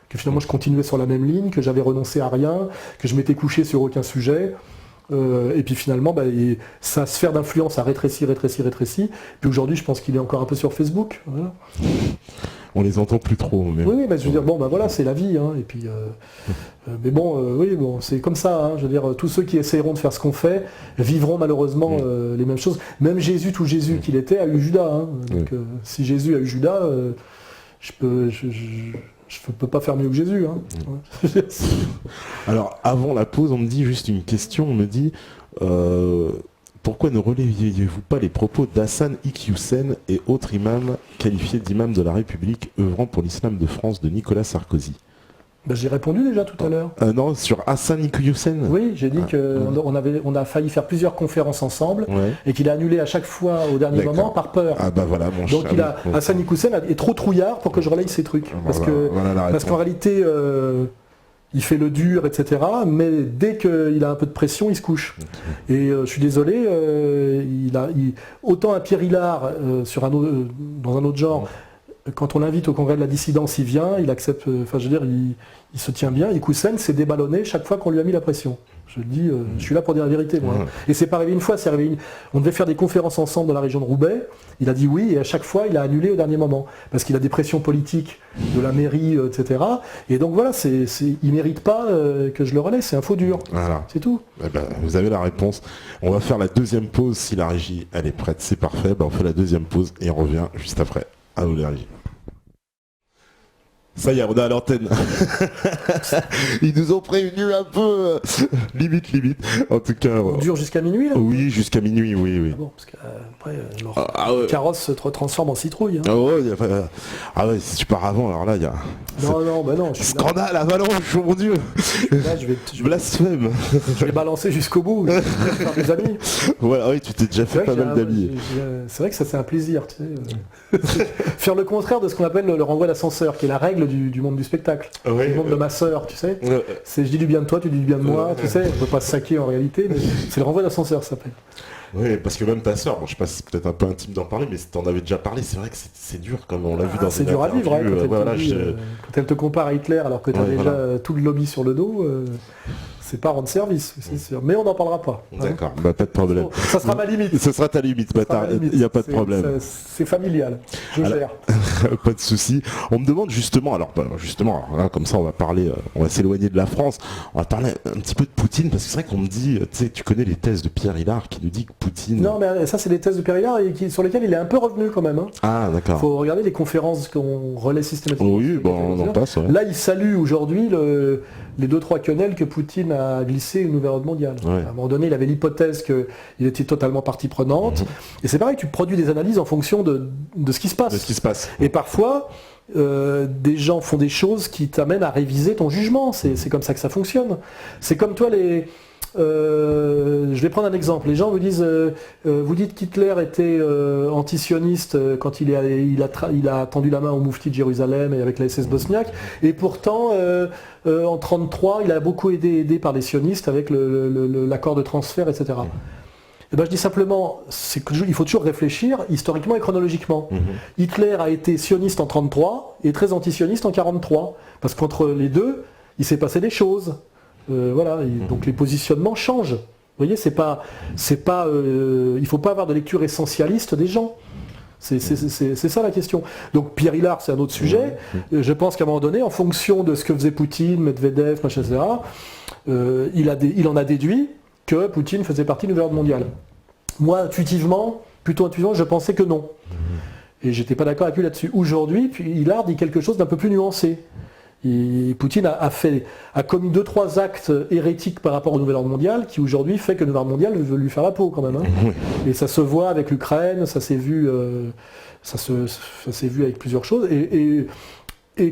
[SPEAKER 1] que finalement je continuais sur la même ligne, que j'avais renoncé à rien, que je m'étais couché sur aucun sujet. Et puis finalement, sa sphère d'influence a rétréci. Puis aujourd'hui, je pense qu'il est encore un peu sur Facebook. Voilà.
[SPEAKER 2] On les entend plus trop. Mais...
[SPEAKER 1] Oui, mais je veux dire, voilà, c'est la vie. Hein, et puis, mais bon, c'est comme ça. Hein, je veux dire, tous ceux qui essayeront de faire ce qu'on fait vivront malheureusement les mêmes choses. Même Jésus, tout Jésus qu'il était, a eu Judas. Hein, donc, si Jésus a eu Judas, je peux pas faire mieux que Jésus. Hein.
[SPEAKER 2] Alors, avant la pause, on me dit juste une question. On me dit pourquoi ne relayiez-vous pas les propos d'Hassan Iqiyoussen et autres imams qualifiés d'imams de la République œuvrant pour l'islam de France de Nicolas Sarkozy?
[SPEAKER 1] J'ai répondu déjà tout à l'heure.
[SPEAKER 2] Non, sur Hassan Iqiyoussen.
[SPEAKER 1] Oui, j'ai dit qu'on a failli faire plusieurs conférences ensemble et qu'il a annulé à chaque fois au dernier moment par peur.
[SPEAKER 2] Ah bah voilà, mon
[SPEAKER 1] Donc Hassan Iqiyoussen est trop trouillard pour que je relaye ces trucs. Parce qu'en réalité, il fait le dur, etc. Mais dès qu'il a un peu de pression, il se couche. Okay. Et je suis désolé, autant un Pierre Hillard dans un autre genre. Quand on l'invite au congrès de la dissidence, il vient, il accepte, il se tient bien. Iqiyoussen s'est déballonné chaque fois qu'on lui a mis la pression. Je le dis, je suis là pour dire la vérité. Moi. Et c'est pas arrivé une fois, on devait faire des conférences ensemble dans la région de Roubaix. Il a dit oui, et à chaque fois, il a annulé au dernier moment. Parce qu'il a des pressions politiques de la mairie, etc. Et donc voilà, il mérite pas que je le relaie, c'est un faux dur. Voilà. C'est tout.
[SPEAKER 2] Vous avez la réponse. On va faire la deuxième pause si la régie, elle est prête. C'est parfait. On fait la deuxième pause et on revient juste après. À vous, la régie. Ça y est, on est à l'antenne. Ils nous ont prévenu un peu. Limite. En tout cas.
[SPEAKER 1] On dure jusqu'à minuit là?
[SPEAKER 2] Oui, jusqu'à minuit, oui.
[SPEAKER 1] Ah bon, parce qu'après, leur carrosse se transforme en citrouille.
[SPEAKER 2] Hein. Ah ouais, si tu pars avant, alors là, il y a.
[SPEAKER 1] Non.
[SPEAKER 2] Scandale, avalanche, mon Dieu.
[SPEAKER 1] Là,
[SPEAKER 2] Blasphème.
[SPEAKER 1] Je vais balancer jusqu'au bout. Je vais faire des amis.
[SPEAKER 2] Voilà, oui, tu t'es déjà fait pas mal d'amis.
[SPEAKER 1] C'est vrai que ça, c'est un plaisir. Tu sais, faire le contraire de ce qu'on appelle le renvoi d'ascenseur, qui est la règle du monde du spectacle, du monde de ma sœur, tu sais. Je dis du bien de toi, tu dis du bien de moi, tu sais. On ne peut pas se saquer en réalité, mais c'est le renvoi d'ascenseur, ça s'appelle.
[SPEAKER 2] Oui, parce que même ta sœur, je sais pas si c'est peut-être un peu intime d'en parler, mais si t'en avais déjà parlé, c'est vrai que c'est dur, comme on l'a vu dans
[SPEAKER 1] c'est dur à vivre, quand elle te compare à Hitler alors que tu as déjà tout le lobby sur le dos. C'est pas rendre service, c'est sûr. Mais on n'en parlera pas.
[SPEAKER 2] D'accord, pas de problème.
[SPEAKER 1] Ça sera ma limite.
[SPEAKER 2] Ce sera ta limite, il n'y a pas de problème.
[SPEAKER 1] C'est familial, je gère.
[SPEAKER 2] Pas de souci. On me demande justement, alors là, comme ça on va parler, on va s'éloigner de la France, on va parler un petit peu de Poutine, parce que c'est vrai qu'on me dit, tu sais, tu connais les thèses de Pierre Hillard qui nous dit que Poutine...
[SPEAKER 1] Non, mais ça c'est des thèses de Pierre Hillard sur lesquelles il est un peu revenu quand même. Hein.
[SPEAKER 2] Ah, d'accord.
[SPEAKER 1] Il faut regarder les conférences qu'on relaie systématiquement.
[SPEAKER 2] Oui, on en passe. Ouais.
[SPEAKER 1] Là, il salue aujourd'hui les 2-3 quenelles que Poutine a glissé une nouvelle ordre mondiale. Ouais. À un moment donné, il avait l'hypothèse qu'il était totalement partie prenante. Et c'est pareil, tu produis des analyses en fonction de ce qui se passe.
[SPEAKER 2] De ce qui se passe.
[SPEAKER 1] Et parfois, des gens font des choses qui t'amènent à réviser ton jugement. C'est comme ça que ça fonctionne. C'est comme toi, je vais prendre un exemple. Les gens vous disent, vous dites qu'Hitler était antisioniste quand il a tendu la main au moufti de Jérusalem et avec la SS bosniaque, et pourtant en 1933 il a beaucoup été aidé par les sionistes avec l'accord de transfert, etc. Et je dis simplement, il faut toujours réfléchir historiquement et chronologiquement. Hitler a été sioniste en 1933 et très antisioniste en 1943, parce qu'entre les deux, il s'est passé des choses. Donc les positionnements changent. Vous voyez, il faut pas avoir de lecture essentialiste des gens. C'est ça la question. Donc Pierre Hillard, c'est un autre sujet. Je pense qu'à un moment donné, en fonction de ce que faisait Poutine, Medvedev, etc., il en a déduit que Poutine faisait partie du nouvel ordre mondial. Moi, intuitivement, plutôt intuitivement, je pensais que non. Et j'étais pas d'accord avec lui là-dessus. Aujourd'hui, puis Hillard dit quelque chose d'un peu plus nuancé. Poutine a commis 2-3 actes hérétiques par rapport au nouvel ordre mondial qui aujourd'hui fait que le nouvel ordre mondial veut lui faire la peau quand même. Hein. Et ça se voit avec l'Ukraine, ça s'est vu, ça s'est vu avec plusieurs choses. Et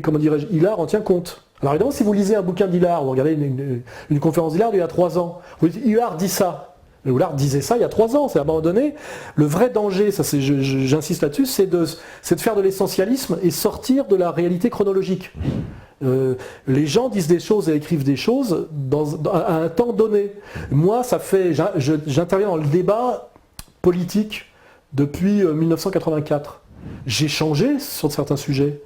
[SPEAKER 1] comment dirais-je, Hillard en tient compte. Alors évidemment, si vous lisez un bouquin d'Hillard, vous regardez une conférence d'Hillard il y a 3 ans, vous dites Hillard dit ça. Hillard disait ça il y a 3 ans. C'est à un moment donné, le vrai danger, ça j'insiste là-dessus, c'est de faire de l'essentialisme et sortir de la réalité chronologique. Les gens disent des choses et écrivent des choses à un temps donné. Moi, j'interviens dans le débat politique depuis 1984. J'ai changé sur certains sujets.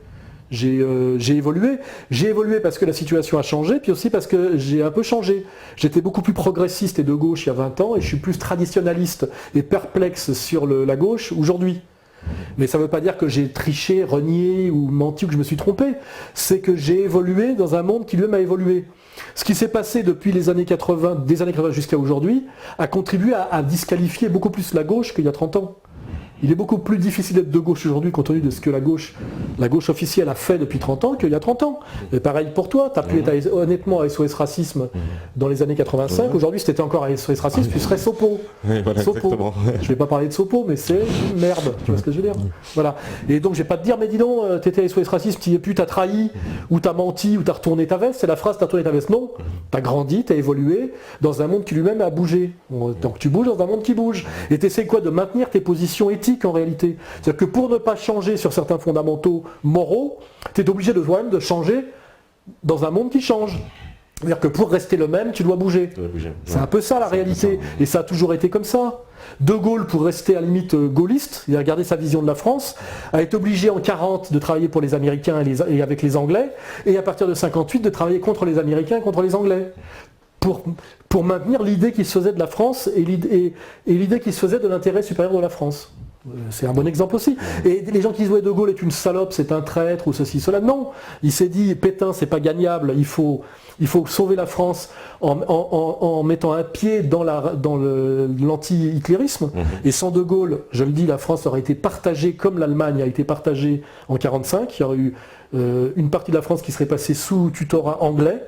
[SPEAKER 1] J'ai évolué. J'ai évolué parce que la situation a changé, puis aussi parce que j'ai un peu changé. J'étais beaucoup plus progressiste et de gauche il y a 20 ans, et je suis plus traditionnaliste et perplexe sur la gauche aujourd'hui. Mais ça ne veut pas dire que j'ai triché, renié ou menti ou que je me suis trompé. C'est que j'ai évolué dans un monde qui lui-même a évolué. Ce qui s'est passé depuis les années 80, des années 80 jusqu'à aujourd'hui, a contribué à disqualifier beaucoup plus la gauche qu'il y a 30 ans. Il est beaucoup plus difficile d'être de gauche aujourd'hui compte tenu de ce que la gauche officielle a fait depuis 30 ans qu'il y a 30 ans. Et pareil pour toi, tu as pu être honnêtement à SOS Racisme dans les années 85. Aujourd'hui, si tu étais encore à SOS Racisme, tu serais Sopo.
[SPEAKER 2] Oui, voilà,
[SPEAKER 1] Sopo. Je ne vais pas parler de Sopo, mais c'est une merde. Tu vois ce que je veux dire? Voilà. Et donc, je ne vais pas te dire, mais dis donc, tu étais à SOS Racisme, tu n'y es plus, tu as trahi, ou tu as menti, ou tu as retourné ta veste. C'est la phrase, tu as retourné ta veste. Non. Tu as grandi, tu as évolué dans un monde qui lui-même a bougé. Donc, tu bouges dans un monde qui bouge. Et tu essaies quoi? De maintenir tes positions éthiques en réalité. C'est-à-dire que pour ne pas changer sur certains fondamentaux moraux, tu es obligé de toi-même de changer dans un monde qui change. C'est-à-dire que pour rester le même, tu dois bouger. C'est un peu ça la réalité. Et ça a toujours été comme ça. De Gaulle, pour rester à la limite gaulliste, il a gardé sa vision de la France, a été obligé en 40 de travailler pour les Américains et avec les Anglais, et à partir de 58 de travailler contre les Américains et contre les Anglais. Pour maintenir l'idée qui se faisait de la France et l'idée qui se faisait de l'intérêt supérieur de la France. C'est un bon exemple aussi. Et les gens qui disent ouais, De Gaulle est une salope, c'est un traître ou ceci, cela, non. Il s'est dit Pétain c'est pas gagnable, il faut sauver la France en mettant un pied dans l'anti-hitlérisme. Et sans De Gaulle, je le dis, la France aurait été partagée comme l'Allemagne a été partagée en 1945. Il y aurait eu une partie de la France qui serait passée sous tutorat anglais.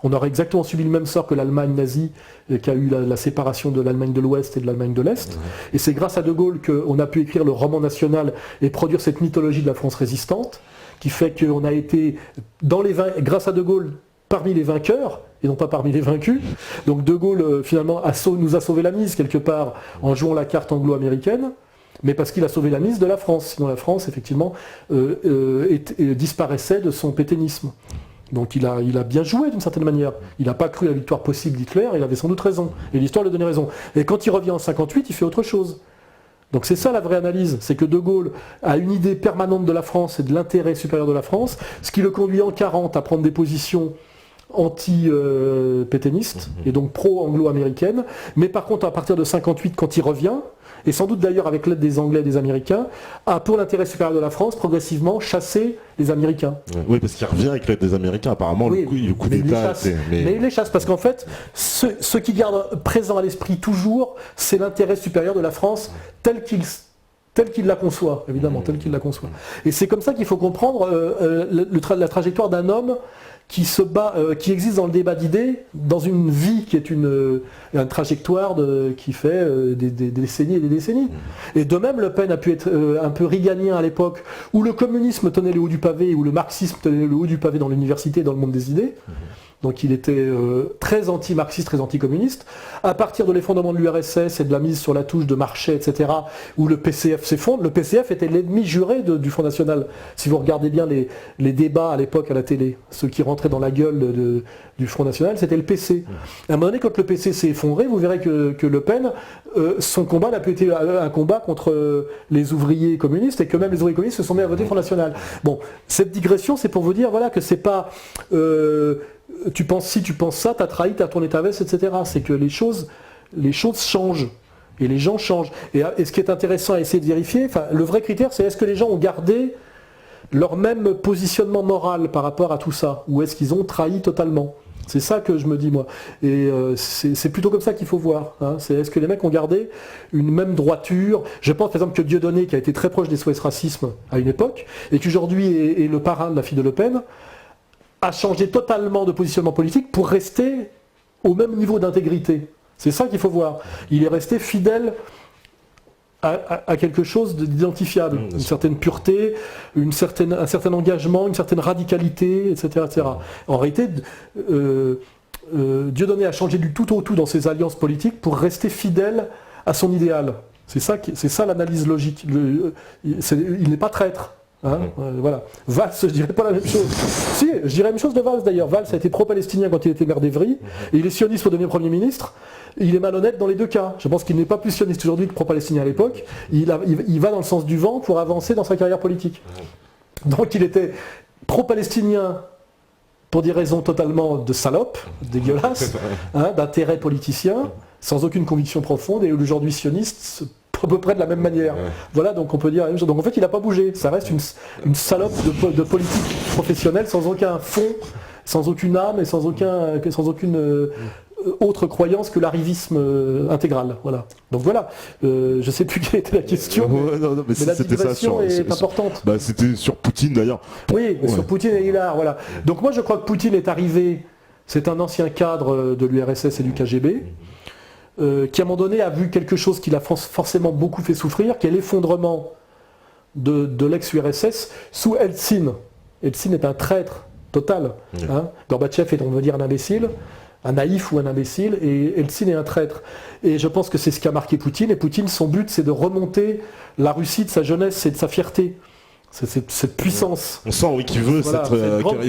[SPEAKER 1] On aurait exactement subi le même sort que l'Allemagne nazie, qui a eu la séparation de l'Allemagne de l'Ouest et de l'Allemagne de l'Est. Et c'est grâce à De Gaulle qu'on a pu écrire le roman national et produire cette mythologie de la France résistante, qui fait qu'on a été, grâce à De Gaulle, parmi les vainqueurs, et non pas parmi les vaincus. Donc De Gaulle, finalement, nous a sauvé la mise, quelque part, en jouant la carte anglo-américaine, mais parce qu'il a sauvé la mise de la France. Sinon la France, effectivement, disparaissait de son pétainisme. Donc il a bien joué d'une certaine manière. Il n'a pas cru à la victoire possible d'Hitler, il avait sans doute raison. Et l'histoire lui donnait raison. Et quand il revient en 58, il fait autre chose. Donc c'est ça la vraie analyse, c'est que De Gaulle a une idée permanente de la France et de l'intérêt supérieur de la France, ce qui le conduit en 40 à prendre des positions anti-pétainistes et donc pro-anglo-américaines. Mais par contre, à partir de 58, quand il revient, et sans doute d'ailleurs avec l'aide des Anglais et des Américains, a pour l'intérêt supérieur de la France progressivement chassé les Américains.
[SPEAKER 2] Oui, parce qu'il revient avec l'aide des Américains, apparemment
[SPEAKER 1] oui,
[SPEAKER 2] le coup d'État...
[SPEAKER 1] Mais il les chasse, parce qu'en fait, ce qui garde présent à l'esprit toujours, c'est l'intérêt supérieur de la France tel qu'il la conçoit, évidemment, tel qu'il la conçoit. Et c'est comme ça qu'il faut comprendre la trajectoire d'un homme qui se bat, qui existe dans le débat d'idées, dans une vie qui est une trajectoire qui fait des décennies et des décennies. Et de même, Le Pen a pu être un peu reaganien à l'époque, où le communisme tenait le haut du pavé, où le marxisme tenait le haut du pavé dans l'université, dans le monde des idées. Donc il était très anti-marxiste, très anti-communiste. À partir de l'effondrement de l'URSS et de la mise sur la touche de Marchais, etc., où le PCF s'effondre, le PCF était l'ennemi juré du Front National. Si vous regardez bien les débats à l'époque à la télé, ceux qui rentraient dans la gueule du Front National, c'était le PC. À un moment donné, quand le PC s'est effondré, vous verrez que Le Pen, son combat n'a plus été un combat contre les ouvriers communistes, et que même les ouvriers communistes se sont mis à voter Front National. Bon, cette digression, c'est pour vous dire voilà, que c'est pas... tu penses ça, t'as trahi, t'as tourné ta veste, etc. C'est que les choses changent. Et les gens changent. Et ce qui est intéressant à essayer de vérifier, le vrai critère, c'est est-ce que les gens ont gardé leur même positionnement moral par rapport à tout ça, ou est-ce qu'ils ont trahi totalement? C'est ça que je me dis, moi. Et c'est plutôt comme ça qu'il faut voir. Hein. Est-ce que les mecs ont gardé une même droiture? Je pense, par exemple, que Dieudonné, qui a été très proche des SOS Racisme à une époque, et qui aujourd'hui est le parrain de la fille de Le Pen, a changé totalement de positionnement politique pour rester au même niveau d'intégrité. C'est ça qu'il faut voir. Il est resté fidèle à quelque chose d'identifiable, une certaine pureté, un certain engagement, une certaine radicalité, etc. etc. En réalité, Dieudonné a changé du tout au tout dans ses alliances politiques pour rester fidèle à son idéal. C'est ça l'analyse logique. Il n'est pas traître. Hein, voilà. Valls, je dirais pas la même chose. Si, je dirais la même chose de Valls d'ailleurs. Valls a été pro-palestinien quand il était maire d'Evry, et il est sioniste pour devenir Premier ministre. Il est malhonnête dans les deux cas. Je pense qu'il n'est pas plus sioniste aujourd'hui que pro-palestinien à l'époque. Il va dans le sens du vent pour avancer dans sa carrière politique. Donc il était pro-palestinien pour des raisons totalement de salope, dégueulasse, hein, d'intérêt politicien, sans aucune conviction profonde, et aujourd'hui sioniste à peu près de la même manière. Voilà, donc on peut dire la même chose. Donc en fait, il n'a pas bougé. Ça reste une salope de politique professionnelle sans aucun fond, sans aucune âme et sans aucune autre croyance que l'arrivisme intégral. Voilà. Donc voilà. Je ne sais plus quelle était la question, mais la digression est importante.
[SPEAKER 2] Bah, c'était sur Poutine d'ailleurs.
[SPEAKER 1] Oui, sur Poutine et Hillard. Voilà. Donc moi, je crois que Poutine est arrivé. C'est un ancien cadre de l'URSS et du KGB. Qui à un moment donné a vu quelque chose qui l'a forcément beaucoup fait souffrir, qui est l'effondrement de l'ex-URSS sous Eltsine. Eltsine est un traître total. Hein. Gorbatchev est, on veut dire, un imbécile, un naïf ou un imbécile, et Eltsine est un traître. Et je pense que c'est ce qui a marqué Poutine, et Poutine, son but, c'est de remonter la Russie de sa jeunesse et de sa fierté. C'est cette puissance.
[SPEAKER 2] On sent qu'il veut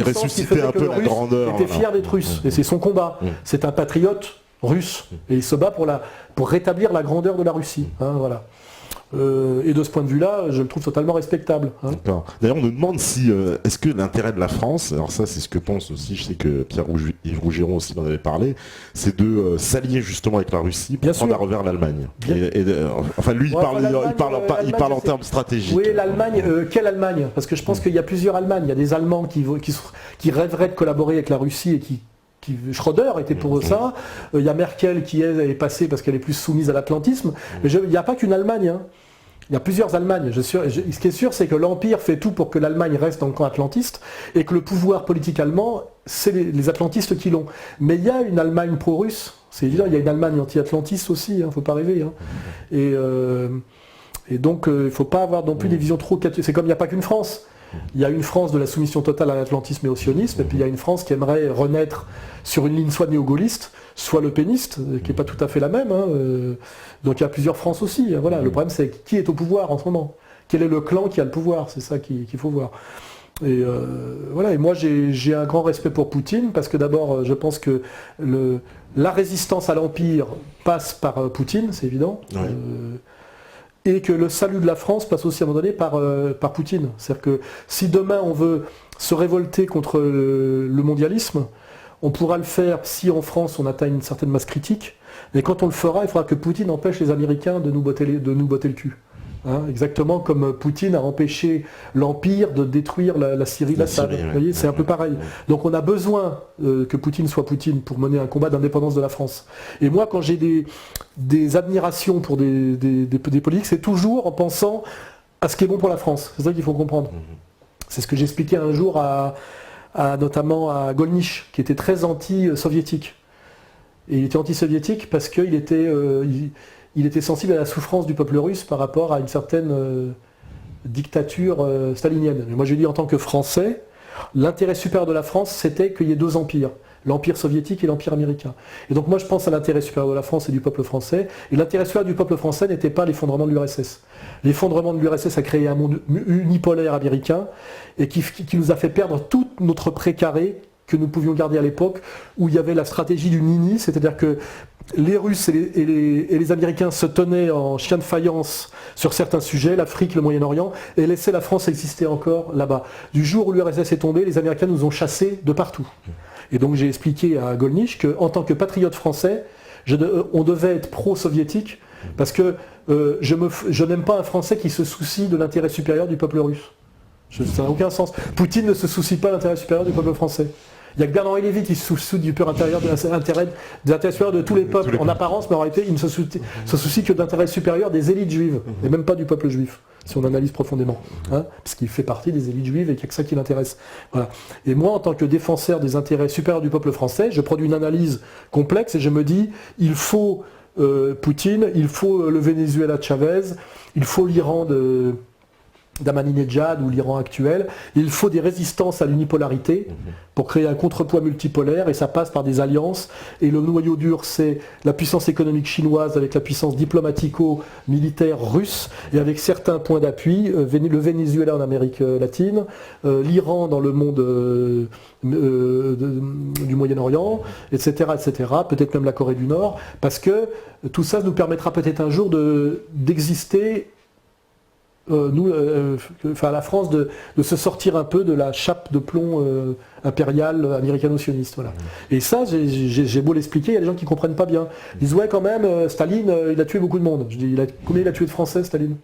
[SPEAKER 2] ressusciter un peu la grandeur.
[SPEAKER 1] Il était fier d'être russe, et c'est son combat. C'est un patriote russe, et il se bat pour rétablir la grandeur de la Russie. Hein, voilà. Et de ce point de vue-là, je le trouve totalement respectable. Hein.
[SPEAKER 2] D'ailleurs, on nous demande si est-ce que l'intérêt de la France, alors ça c'est ce que pense aussi, je sais que Pierre-Yves Rougiron aussi m'en avait parlé, c'est de s'allier justement avec la Russie pour prendre à revers l'Allemagne. Enfin lui, il parle en termes stratégiques.
[SPEAKER 1] Oui, l'Allemagne, quelle Allemagne? Parce que je pense qu'il y a plusieurs Allemagnes. Il y a des Allemands qui rêveraient de collaborer avec la Russie et qui Schröder était pour ça. Il y a Merkel qui est passée parce qu'elle est plus soumise à l'atlantisme. Mais il n'y a pas qu'une Allemagne. Hein. Il y a plusieurs Allemagnes. Ce qui est sûr, c'est que l'Empire fait tout pour que l'Allemagne reste dans le camp atlantiste et que le pouvoir politique allemand, c'est les atlantistes qui l'ont. Mais il y a une Allemagne pro-russe. C'est évident, il y a une Allemagne anti-atlantiste aussi. Il ne faut pas rêver. Hein. Et donc, il ne faut pas avoir non plus des visions trop... C'est comme il n'y a pas qu'une France. Il y a une France de la soumission totale à l'atlantisme et au sionisme, et puis il y a une France qui aimerait renaître sur une ligne soit néo-gaulliste, soit le péniste, qui n'est pas tout à fait la même. Hein. Donc il y a plusieurs France aussi. Hein. Voilà. Le problème, c'est qui est au pouvoir en ce moment? Quel est le clan qui a le pouvoir? C'est ça qu'il faut voir. Et voilà. Et moi, j'ai un grand respect pour Poutine, parce que d'abord, je pense que la résistance à l'Empire passe par Poutine, c'est évident. Oui. Et que le salut de la France passe aussi à un moment donné par Poutine. C'est-à-dire que si demain on veut se révolter contre le mondialisme, on pourra le faire si en France on atteint une certaine masse critique, mais quand on le fera, il faudra que Poutine empêche les Américains de nous botter le cul. Hein, exactement comme Poutine a empêché l'Empire de détruire la Syrie, l'Assad. Vous voyez, c'est un peu pareil. Donc on a besoin que Poutine soit Poutine pour mener un combat d'indépendance de la France. Et moi, quand j'ai des admirations pour des politiques, c'est toujours en pensant à ce qui est bon pour la France. C'est ça qu'il faut comprendre. C'est ce que j'expliquais un jour notamment à Golnisch, qui était très anti-soviétique. Et il était anti-soviétique parce qu'il était... il était sensible à la souffrance du peuple russe par rapport à une certaine dictature stalinienne. Mais moi, je dis en tant que Français, l'intérêt supérieur de la France, c'était qu'il y ait deux empires, l'empire soviétique et l'empire américain. Et donc moi, je pense à l'intérêt supérieur de la France et du peuple français. Et l'intérêt supérieur du peuple français n'était pas l'effondrement de l'URSS. L'effondrement de l'URSS a créé un monde unipolaire américain et qui nous a fait perdre tout notre précaré que nous pouvions garder à l'époque, où il y avait la stratégie du nini, c'est-à-dire que les Russes et les Américains se tenaient en chien de faïence sur certains sujets, l'Afrique, le Moyen-Orient, et laissaient la France exister encore là-bas. Du jour où l'URSS est tombée, les Américains nous ont chassés de partout. Et donc j'ai expliqué à Golnisch qu'en tant que patriote français, on devait être pro-soviétique, parce que je n'aime pas un Français qui se soucie de l'intérêt supérieur du peuple russe. Ça n'a aucun sens. Poutine ne se soucie pas de l'intérêt supérieur du peuple français. Il n'y a que Bernard Lévy qui se soucie du pur intérieur des intérêts supérieurs de tous les peuples, en apparence, mais en réalité, il ne se soucie que d'intérêts supérieurs des élites juives, et même pas du peuple juif, si on analyse profondément. Parce qu'il fait partie des élites juives et qu'il n'y a que ça qui l'intéresse. Voilà. Et moi, en tant que défenseur des intérêts supérieurs du peuple français, je produis une analyse complexe et je me dis, il faut Poutine, il faut le Venezuela de Chavez, il faut l'Iran d'Ahmadinejad ou l'Iran actuel, il faut des résistances à l'unipolarité pour créer un contrepoids multipolaire, et ça passe par des alliances, et le noyau dur c'est la puissance économique chinoise avec la puissance diplomatico-militaire russe, et avec certains points d'appui, le Venezuela en Amérique latine, l'Iran dans le monde du Moyen-Orient, etc., etc., peut-être même la Corée du Nord, parce que tout ça nous permettra peut-être un jour d'exister, à la France, de se sortir un peu de la chape de plomb impériale américano-sioniste. Voilà. Et ça, j'ai beau l'expliquer, il y a des gens qui ne comprennent pas bien. Ils disent ouais quand même, Staline, il a tué beaucoup de monde. Je dis, combien il a tué de Français, Staline ?